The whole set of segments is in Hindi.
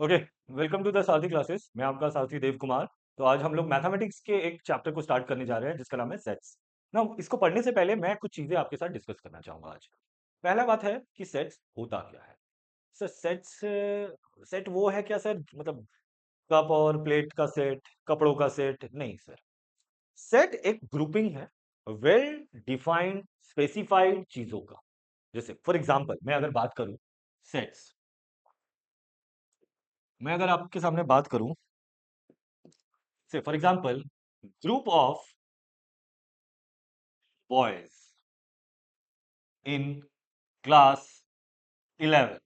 Okay. Welcome to the Sarathi classes. मैं आपका सारथी देव कुमार। तो आज हम लोग मैथमेटिक्स के एक चैप्टर को स्टार्ट करने जा रहे हैं जिसका नाम है सेट्स। ना इसको पढ़ने से पहले मैं कुछ चीजें आपके साथ डिस्कस करना चाहूंगा आज। पहला बात है कि सेट्स होता क्या है। सर सेट्स, सेट वो है क्या सर, मतलब कप और प्लेट का सेट, कपड़ों का सेट नहीं सर। सेट एक ग्रुपिंग है वेल डिफाइंड स्पेसिफाइड चीजों का। जैसे फॉर एग्जांपल मैं अगर बात करूं सेट्स, मैं अगर आपके सामने बात करूं से for example group of boys in class 11,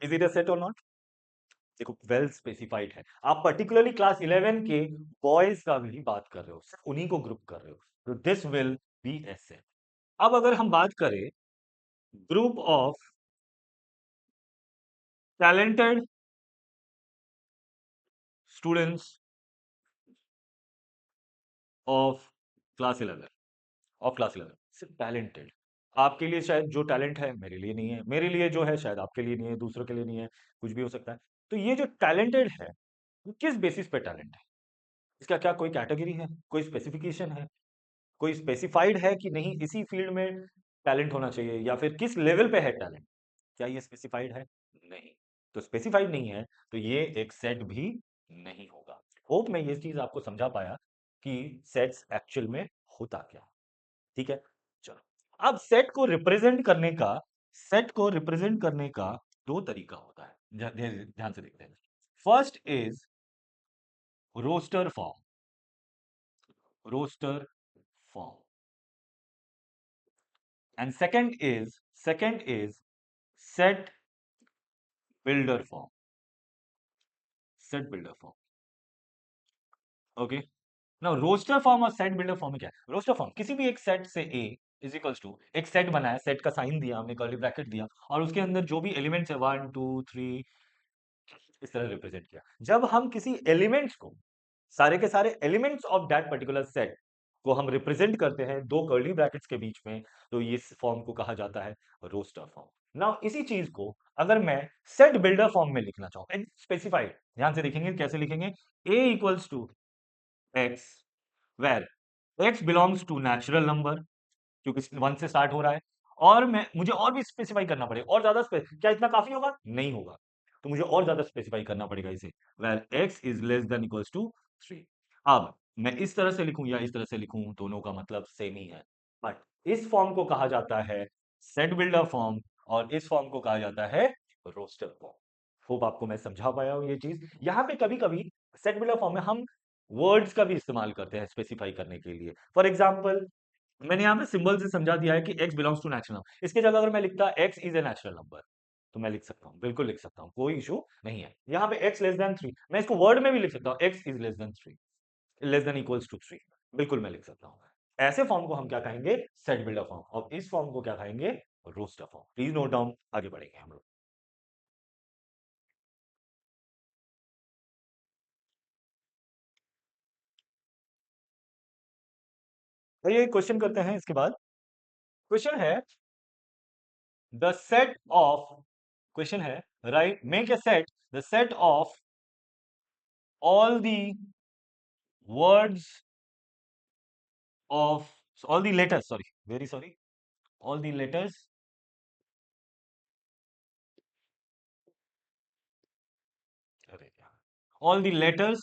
is it a set और नॉट? देखो वेल स्पेसिफाइड है, आप पर्टिकुलरली क्लास 11 के बॉयज का भी बात कर रहे हो, सिर्फ उन्हीं को ग्रुप कर रहे हो, तो this will B A set. अब अगर हम बात करें group of talented students of class 11, of class 11, सिर्फ टैलेंटेड। आपके लिए शायद जो टैलेंट है मेरे लिए नहीं है, मेरे लिए जो है शायद आपके लिए नहीं है, दूसरों के लिए नहीं है, कुछ भी हो सकता है। तो ये जो टैलेंटेड है, वो किस बेसिस पे टैलेंट है? इसका क्या कोई कैटेगरी है, कोई स्पेसिफिकेशन है, कोई स्पेसिफाइड है कि नहीं इसी फील्ड में टैलेंट होना चाहिए, या फिर किस लेवल पे है टैलेंट? क्या ये स्पेसिफाइड है? नहीं। तो स्पेसिफाइड नहीं है, तो ये एक सेट भी नहीं होगा। होप मैं ये चीज आपको समझा पाया कि सेट्स एक्चुअल में होता क्या है। ठीक है, चलो। अब सेट को रिप्रेजेंट करने का दो तरीका होता है, ध्यान से देखते हैं। First is roster form, roster form, and second is set builder form, set builder form. Okay. Now roster form और सेट बिल्डर फॉर्म में क्या है? रोस्टर फॉर्म किसी भी एक सेट से ए इज इक्वल्स टू एक सेट बनाया, सेट का साइन दिया हमने, कर्ली ब्रैकेट दिया, और उसके अंदर जो भी एलिमेंट्स है 1 2 3 इस तरह रिप्रेजेंट किया। जब हम किसी एलिमेंट्स को, सारे के सारे elements of that particular set को हम रिप्रेजेंट करते हैं दो कर्ली ब्रैकेट्स के बीच में, तो इस फॉर्म को कहा जाता है रोस्टर फॉर्म। नाउ इसी चीज को अगर मैं सेट बिल्डर फॉर्म में लिखना चाहूं, स्पेसिफाइड, ध्यान से देखेंगे कैसे लिखेंगे। A equals to x, where X belongs to natural number, क्योंकि 1 से स्टार्ट हो रहा है। और मैं मुझे और भी स्पेसिफाई करना पड़ेगा, और ज्यादा क्या इतना काफी होगा? नहीं होगा, तो मुझे और ज्यादा स्पेसिफाई करना पड़ेगा इसे, where x is less than equals to 3। अब मैं इस तरह से लिखूं या इस तरह से लिखूं, दोनों का मतलब सेम ही है, बट इस फॉर्म को कहा जाता है सेट बिल्डर फॉर्म, और इस फॉर्म को कहा जाता है रोस्टर फॉर्म। होप आपको मैं समझा पाया हूं ये चीज। यहां पे कभी कभी सेट बिल्डर फॉर्म में हम वर्ड्स का भी इस्तेमाल करते हैं स्पेसिफाई करने के लिए। फॉर एग्जाम्पल मैंने यहाँ पे सिंबल से समझा दिया है कि x belongs to natural number, इसके जगह अगर मैं लिखता x is a natural number, तो मैं लिख सकता हूँ, बिल्कुल लिख सकता हूँ, कोई इशू नहीं है। यहाँ पे x लेस देन 3, मैं इसको वर्ड में भी लिख सकता हूँ, x is less than 3, less than equals to 3, बिल्कुल मैं लिख सकता हूँ। ऐसे फॉर्म को हम क्या कहेंगे? Set builder form. और इस फॉर्म को क्या कहेंगे? Roster form. Please note down, आगे बढ़ेंगे हम लोग। तो ये क्वेश्चन करते हैं, इसके बाद क्वेश्चन है द सेट ऑफ, क्वेश्चन है right, make a set, the set of all the words of, all the letters, sorry, very sorry, all the letters all the letters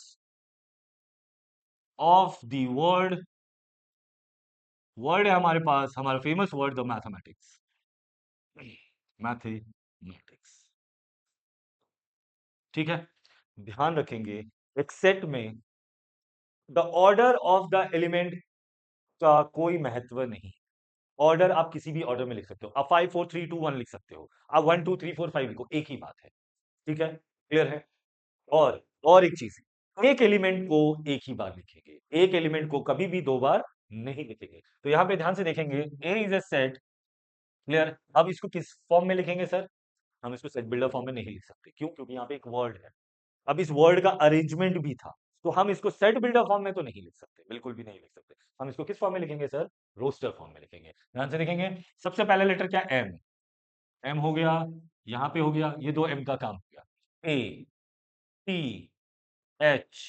of the word, word है हमारे पास, हमारा famous word the mathematics, mathematics. ठीक है, ध्यान रखेंगे एक सेट में the order of the element का कोई महत्व नहीं। ऑर्डर आप किसी भी ऑर्डर में लिख सकते हो, आप 5 4 3 2 1 लिख सकते हो, आप 1 2 3 4 5 लिखो, एक ही बात है। ठीक है, क्लियर है। और एक चीज, एक एलिमेंट को एक ही बार लिखेंगे, एक एलिमेंट को कभी भी दो बार नहीं लिखेंगे। तो यहां पे ध्यान से देखेंगे, ए इज ए सेट, क्लियर। अब इसको किस फॉर्म में लिखेंगे सर? हम इसको सेट बिल्डर फॉर्म में नहीं लिख सकते, क्यों? क्योंकि यहाँ पे एक वर्ड है। अब इस वर्ड का अरेंजमेंट भी था, तो हम इसको सेट बिल्डर फॉर्म में तो नहीं लिख सकते, बिल्कुल भी नहीं लिख सकते। हम इसको किस फॉर्म में लिखेंगे सर? रोस्टर फॉर्म में लिखेंगे। ध्यान से देखेंगे, सबसे पहला लेटर क्या? एम, एम हो गया, यहाँ पे हो गया, ये दो एम का काम हो गया। A T H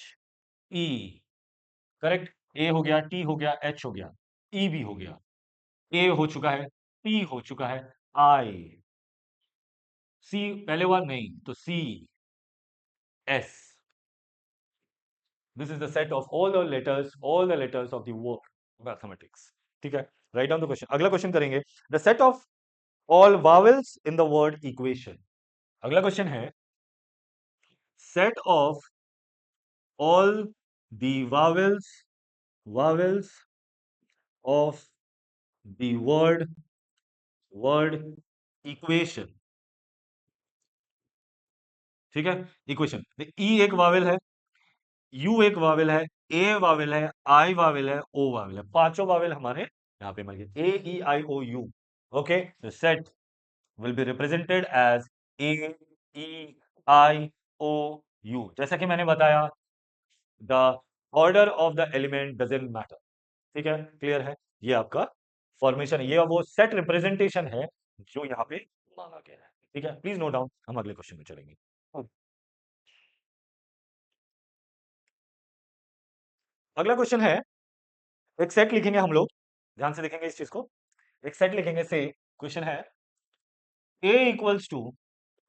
E, correct. A हो गया, टी हो गया, एच हो गया, ई भी हो गया, ए हो चुका है, टी हो चुका है, आई, सी पहले बार नहीं तो सी एस। This is the set of all the letters of the word mathematics. ठीक है, राइट डाउन द क्वेश्चन। अगला क्वेश्चन करेंगे, the set of all vowels in the word equation. अगला क्वेश्चन है, set of all the vowels of the word equation। ठीक है, इक्वेशन, ई एक वावेल है, यू एक वावेल है, ए वावेल है, आई वावेल है, ओ वावेल है, पांचों वावेल हमारे यहाँ पे मिल गए, A E I O U. Okay, the set will be represented as A E I O U. जैसा कि मैंने बताया, the order of the element doesn't matter. ठीक है, क्लियर है, ये आपका फॉर्मेशन है, ये वो सेट रिप्रेजेंटेशन है जो यहाँ पे मांगा गया है। ठीक है, प्लीज नोट डाउन, हम अगले क्वेश्चन में चलेंगे। अगला क्वेश्चन है, एक सेट लिखेंगे हम लोग, ध्यान से देखेंगे इस चीज को, एक सेट लिखेंगे से, क्वेश्चन है a equals to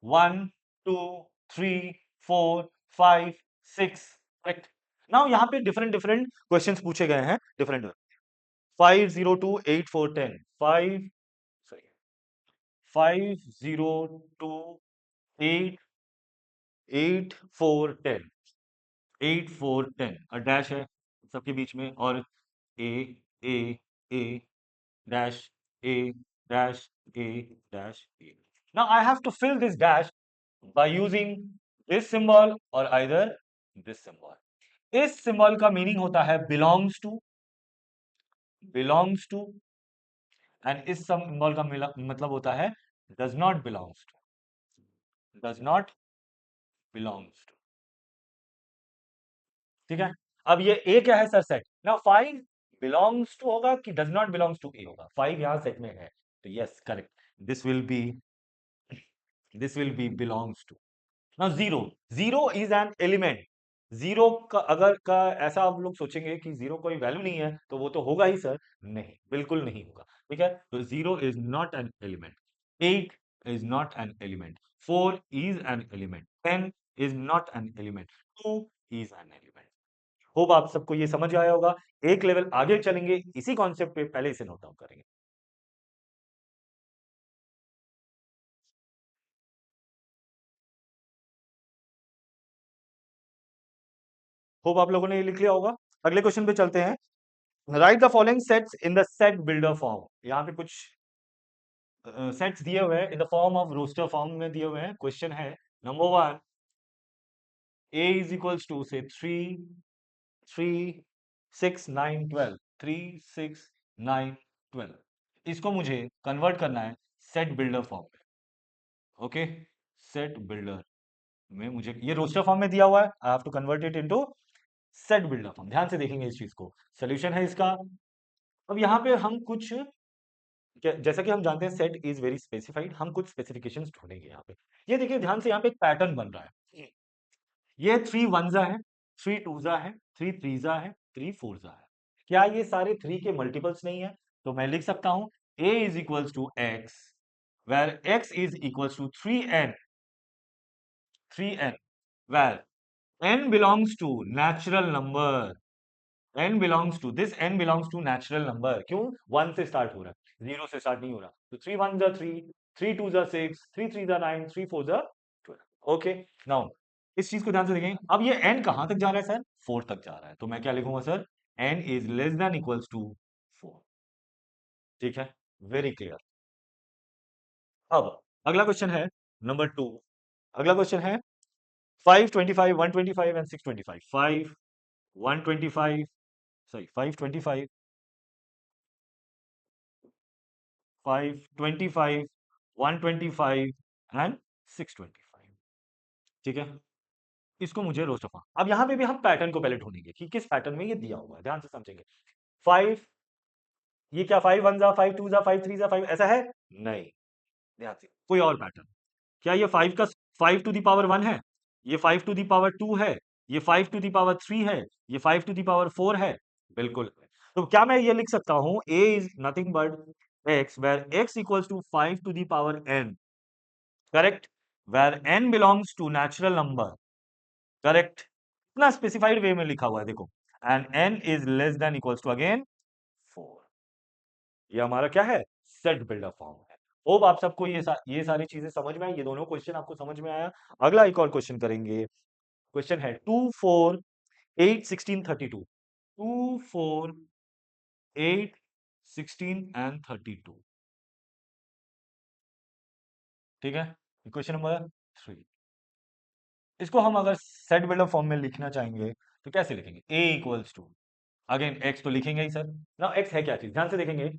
1 2 3 4 5 6, correct. Now यहाँ पे डिफरेंट डिफरेंट क्वेश्चंस पूछे गए हैं, डिफरेंट 5 0 2 8 4 10, 5 सॉरी 5 0 2 8 8 4 10, 8 4 10, और डैश है सबके बीच में, और ए ए ए dash a dash a dash a। Now I have to fill this dash by using this symbol or either this symbol। इस symbol का मीनिंग होता है belongs to, and इस symbol का मतलब होता है does not belongs to। ठीक है, अब ये ए क्या है सर, सेट ना, 5 बिलोंग्स टू होगा कि does not belongs to a होगा, 5 यहां सेट में है, तो yes correct, this will be this will be belongs to. Now zero, zero is an element. Zero का अगर का ऐसा आप लोग सोचेंगे कि जीरो कोई वैल्यू नहीं है तो वो तो होगा ही सर, नहीं, बिल्कुल नहीं होगा। ठीक है, तो zero is not an element, 8 is not an element, 4 is an element, 10 is not an element, 2 is an element. Hope आप सबको ये समझ आया होगा। एक लेवल आगे चलेंगे इसी कॉन्सेप्ट पे, पहले इसे नोट डाउन करेंगे। होप आप लोगों ने ये लिख लिया होगा। अगले क्वेश्चन पे चलते हैं, write the following sets in the set builder form. यहाँ पे कुछ सेट्स दिए हुए हैं in the form of roster form में दिए हुए हैं। क्वेश्चन है number 1, a is equals to से 3 3 6 9 12, 3 6 9 12। इसको मुझे कन्वर्ट करना है सेट बिल्डर फॉर्म में। ओके, सेट बिल्डर में मुझे ये रोस्टर फॉर्म में दिया हुआ है, I have to convert it into set builder form. ध्यान से देखेंगे इस चीज को, सोल्यूशन है इसका। अब यहाँ पे हम कुछ, जैसा कि हम जानते हैं सेट इज वेरी स्पेसिफाइड, हम कुछ स्पेसिफिकेशंस ढूंढेंगे यहाँ पे। ये देखिए ध्यान से, यहाँ पे एक पैटर्न बन रहा है, ये 3 वनजा है, 3 टूजा है, 3 थ्रीजा है, 3 फोरजा है। क्या ये सारे 3 के मल्टीपल्स नहीं है? तो मैं लिख सकता हूं a is equals to x, where x is equals to 3n, where n belongs to natural number, n belongs to this, n belongs to natural number। क्यों? 1 से स्टार्ट हो रहा है, 0 से स्टार्ट नहीं हो रहा। तो 3 1 जा 3, 3 2 जा 6, 3 3 जा 9, 3 4 जा 12। ओके, नाउ इस चीज को ध्यान से देखें। अब ये n कहां तक जा रहा है सर? 4 तक जा रहा है, तो मैं क्या लिखूंगा sir? n is less than equals to 4। ठीक है, वेरी क्लियर। अब अगला क्वेश्चन है नंबर 2। अगला क्वेश्चन है 525 125 एंड 625, 5 125, sorry 525 525 125 एंड 625। ठीक है, इसको मुझे रोस्ट ऑफ, अब यहां पे भी हम पैटर्न को पहले ढूंढेंगे कि किस पैटर्न में ये दिया हुआ है, ध्यान से समझेंगे। 5, ये क्या 5 1 जा 5 2 जा 5 3 जा 5 ऐसा है? नहीं, ध्यान से, कोई और पैटर्न। क्या ये 5 का 5 टू द पावर 1 है? ये 5 to the power 2 है, ये 5 to the power 3 है, ये 5 to the power 4 है, बिल्कुल। तो क्या मैं ये लिख सकता हूं a is nothing but x where x equals to 5 to the power n, correct, where n belongs to natural number, correct, इतना स्पेसिफाइड वे में लिखा हुआ है देखो, and n is less than equals to again 4। ये हमारा क्या है, सेट बिल्डर फॉर्म है। होप आप सबको ये सारी चीजें समझ में आई, ये दोनों क्वेश्चन आपको समझ में आया। अगला एक और क्वेश्चन करेंगे, क्वेश्चन है 2 4 8 16 32, 2 4 8 16 एंड 32, ठीक है। क्वेश्चन नंबर 3, इसको हम अगर सेट बिल्डर फॉर्म में लिखना चाहेंगे तो कैसे लिखेंगे, a equals to, again x तो लिखेंगे ही सर ना, x है क्या चीज, ध्यान से देखेंगे,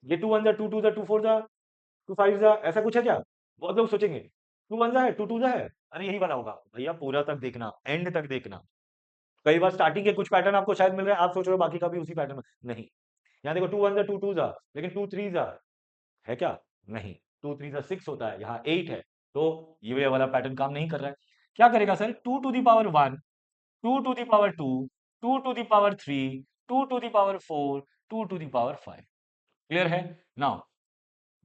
ये 2 1 जा, 2 2 जा, 2 4 जा, 2 5 जा, ऐसा कुछ है क्या? बहुत लोग सोचेंगे 2 1 जा है, 2 2 जा है, अरे यही बना होगा भैया, पूरा तक देखना, एंड तक देखना। कई बार स्टार्टिंग के कुछ पैटर्न आपको शायद मिल रहे हैं, आप सोच रहे हो बाकी का भी उसी पैटर्न में, नहीं। यहाँ देखो 2 1 जा, 2 2 जा, लेकिन 2 3 जा है क्या? नहीं, 2 3 जा 6 होता है, यहाँ 8 है, तो ये वाला पैटर्न काम नहीं कर रहा है। क्या करेगा sir, 2 to the power 1, 2 to the power 2, 2 to the power 3, 2 to the power 4, 2 to the power 5, clear है? Now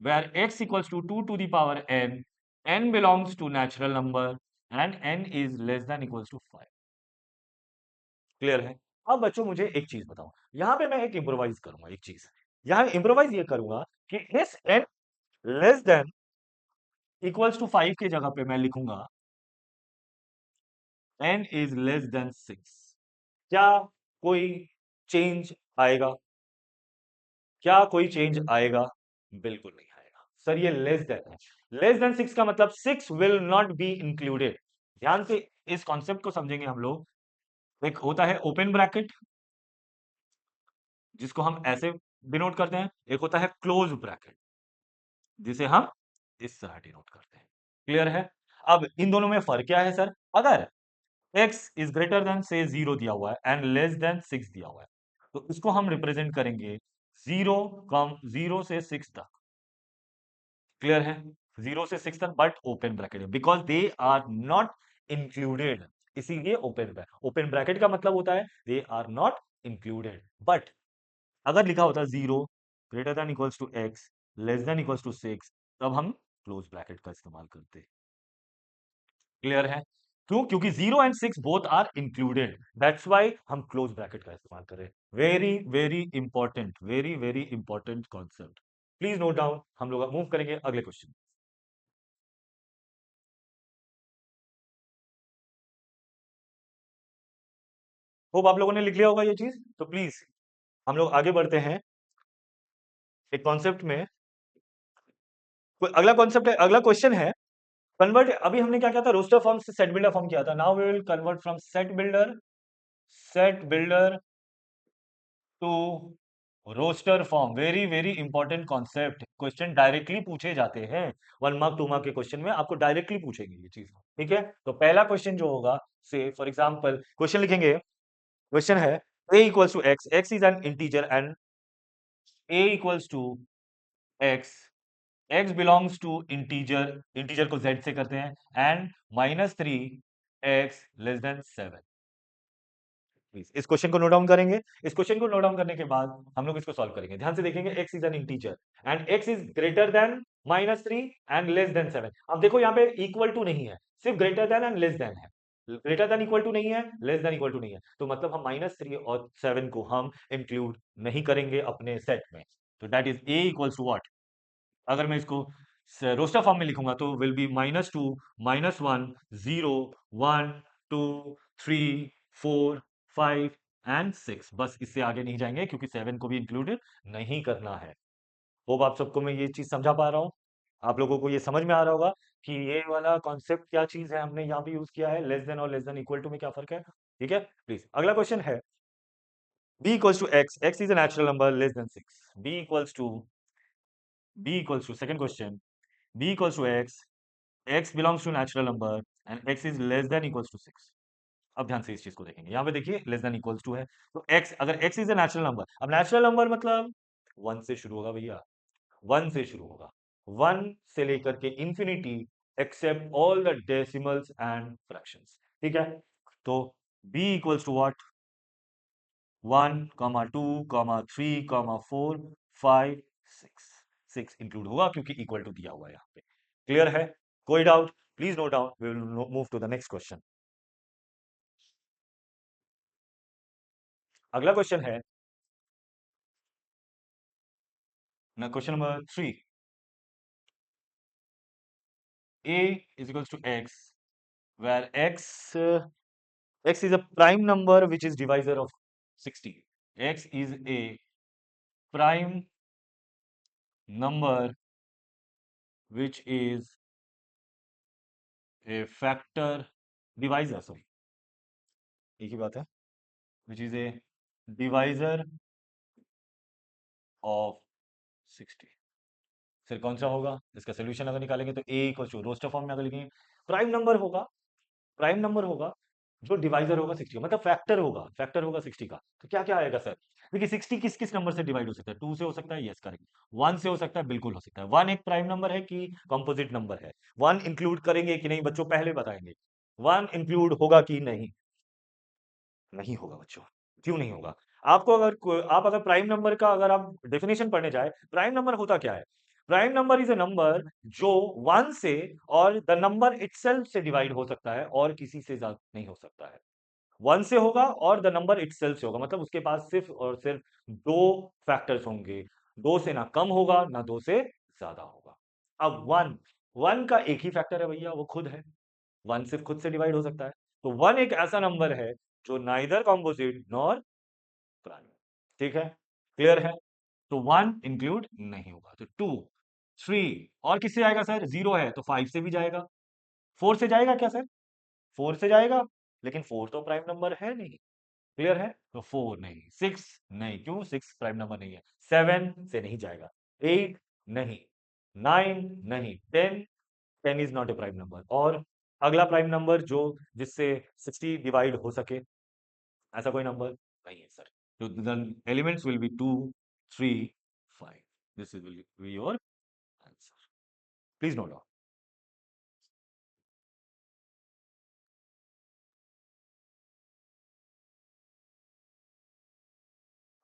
where x equals to 2 to the power n, n belongs to natural number and n is less than equals to 5, clear है? अब बच्चों मुझे एक चीज बताओ, यहां पे मैं एक इम्प्रोवाइज करूंगा, एक चीज यहां इम्प्रोवाइज ये करूंगा कि इस n less than equals to 5 की जगह पे मैं लिखूंगा n इज लेस देन 6। क्या कोई चेंज आएगा? क्या कोई चेंज आएगा? बिल्कुल नहीं आएगा सर, ये लेस देन है, लेस देन 6 का मतलब 6 विल नॉट बी इंक्लूडेड। ध्यान से इस कॉन्सेप्ट को समझेंगे हम लोग। एक होता है ओपन ब्रैकेट, जिसको हम ऐसे डिनोट करते हैं, एक होता है क्लोज ब्रैकेट, जिसे हम इस तरह डिनोट करते हैं, क्लियर है? अब इन दोनों में फर्क क्या है सर, अगर x इज ग्रेटर देन से 0 दिया हुआ है एंड लेस देन 6 दिया हुआ है, तो इसको हम रिप्रेजेंट करेंगे 0 से 6 तक, क्लियर है? 0 से 6 तक, बट ओपन ब्रैकेट है, because they are not included, इसीलिए ओपन ब्रैकेट। ओपन ब्रैकेट का मतलब होता है they are not included. But अगर लिखा होता 0 greater than equals to x less than equals to 6, तब हम क्लोज ब्रैकेट का इस्तेमाल करते, क्लियर है? क्यों? क्योंकि 0 and 6 both are included, that's why हम क्लोज ब्रैकेट का इस्तेमाल कर रहे हैं। Very very important, very very important concept, please note down. हम लोग मूव करेंगे अगले क्वेश्चन। होप आप लोगों ने लिख लिया होगा ये चीज, तो प्लीज हम लोग आगे बढ़ते हैं एक कॉन्सेप्ट में। अगला कॉन्सेप्ट है, अगला क्वेश्चन है कन्वर्ट। अभी हमने क्या किया था, रोस्टर फॉर्म से सेट बिल्डर फॉर्म किया था, now we will convert from set builder to roster form. Very very important concept, question directly पूछे जाते हैं, 1 मार्क 2 मार्क के क्वेश्चन में आपको डायरेक्टली पूछेंगे ये चीज, ठीक है? तो पहला क्वेश्चन जो होगा, से फॉर एग्जांपल क्वेश्चन लिखेंगे, क्वेश्चन है a equals to x, x is an integer and a equals to x, x belongs to integer, integer को z से करते हैं, एंड -3 x <7। प्लीज इस क्वेश्चन को नोट डाउन करेंगे। इस क्वेश्चन को नोट डाउन करने के बाद हम लोग इसको सॉल्व करेंगे। ध्यान से देखेंगे, x is an integer and x is greater than -3 and less than 7। अब देखो यहाँ पे इक्वल टू नहीं है, सिर्फ greater than and less than है, ग्रेटर देन इक्वल टू नहीं है, लेस देन इक्वल टू नहीं है, तो मतलब हम -3 और 7 को हम इंक्लूड नहीं करेंगे अपने सेट में। तो that is a equals to what, अगर मैं इसको रोस्टर फॉर्म में लिखूंगा तो विल बी -2 -1 0 1 2 3 4 5 एंड 6। बस इससे आगे नहीं जाएंगे क्योंकि 7 को भी इंक्लूडेड नहीं करना है। होप आप सबको मैं ये चीज समझा पा रहा हूँ, आप लोगों को ये समझ में आ रहा होगा कि ये वाला कॉन्सेप्ट क्या चीज है, हमने यहाँ भी यूज किया है, लेस देन और लेस देन इक्वल टू में क्या फर्क है, ठीक है? प्लीज अगला क्वेश्चन है b equals to x, x is a natural number less than 6, b equals to second question, b equals to x belongs to natural number and x is less than equals to 6। अब ध्यान से इस चीज को देखेंगे, यहाँ पे देखिए लेस देन इक्वल्स टू है, तो x, अगर x is a natural number, अब नेचुरल नंबर मतलब 1 से शुरू होगा भैया, 1 से शुरू होगा, 1 से लेकर के infinity except all the decimals and fractions. ठीक है, तो b equals to what, 1, 2, 3, 4, 5, 6। 6 include होगा क्योंकि इक्वल टू दिया हुआ है यहाँ पे। क्लियर है? कोई doubt? Please note down, we will move to the next question. अगला क्वेश्चन है ना, question number 3। a is equals to x, where x is a prime number which is divisor of 60. X is a prime number which is a factor divisor, sorry, एक ही बात है, which is a divisor of 60। फिर कौन सा होगा इसका सोल्यूशन अगर निकालेंगे तो a equal to roster form में अगर लिखेंगे, प्राइम नंबर होगा, प्राइम नंबर होगा जो डिवाइजर होगा 60 का, मतलब फैक्टर होगा 60 का। तो क्या क्या आएगा सर? देखिए 60 किस किस नंबर से डिवाइड हो सकता है? 2 से हो सकता है, यस करेक्ट। 1 से हो सकता है, बिल्कुल हो सकता है। 1 एक प्राइम नंबर है कि कंपोजिट नंबर है? 1 इंक्लूड करेंगे कि नहीं बच्चों, पहले बताएंगे। 1 इंक्लूड होगा कि नहीं? नहीं होगा बच्चों। क्यों नहीं होगा? आपको अगर आप अगर प्राइम नंबर का अगर आप डेफिनेशन पढ़ने जाए, प्राइम नंबर होता क्या है? Prime number is a number जो 1 से और द नंबर इटसेल्फ से डिवाइड हो सकता है और किसी से ज्यादा नहीं हो सकता है। 1 से होगा और द नंबर इटसेल्फ से होगा, मतलब उसके पास सिर्फ और सिर्फ 2 फैक्टर्स होंगे। 2 से ना कम होगा ना 2 से ज्यादा होगा। अब 1 का एक ही फैक्टर है भैया, वो खुद है। 1 सिर्फ खुद से डिवाइड हो सकता है। तो 1 एक ऐसा नंबर है जो नाइदर कॉम्पोजिट नॉर प्राइम। ठीक है, क्लियर है? तो 1 इंक्लूड नहीं होगा, तो 2, 3 और किससे आएगा सर? 0 है तो 5 से भी जाएगा। 4 से जाएगा क्या सर? 4 से जाएगा, लेकिन 4 तो प्राइम नंबर है नहीं। क्लियर है? तो 4 नहीं, 6 नहीं, क्यों? 6 प्राइम नंबर नहीं है। 7 से नहीं जाएगा, 8 नहीं, 9 नहीं, 10 is not a prime number. और अगला प्राइम नंबर जो जिससे 60 डिवाइड हो सके, ऐसा कोई नंबर नहीं है सर। तो the elements will be 2, 3, 5। This is will be your answer. Please note down.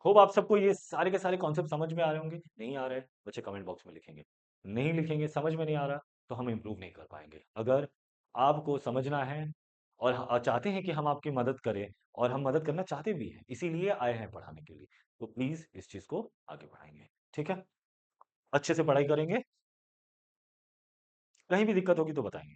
Hope आप सबको ये सारे के सारे कॉन्सेप्ट समझ में आ रहे होंगे। नहीं आ रहे बच्चे कमेंट बॉक्स में लिखेंगे, नहीं लिखेंगे, समझ में नहीं आ रहा तो हम इम्प्रूव नहीं कर पाएंगे। अगर आपको समझना है और चाहते हैं कि हम आपकी मदद करें, और हम मदद करना चाहते भी हैं, इसीलिए आए हैं पढ़ाने के लिए, तो प्लीज इस चीज को आगे बढ़ाएंगे। ठीक है, अच्छे से पढ़ाई करेंगे, कहीं भी दिक्कत होगी तो बताएंगे।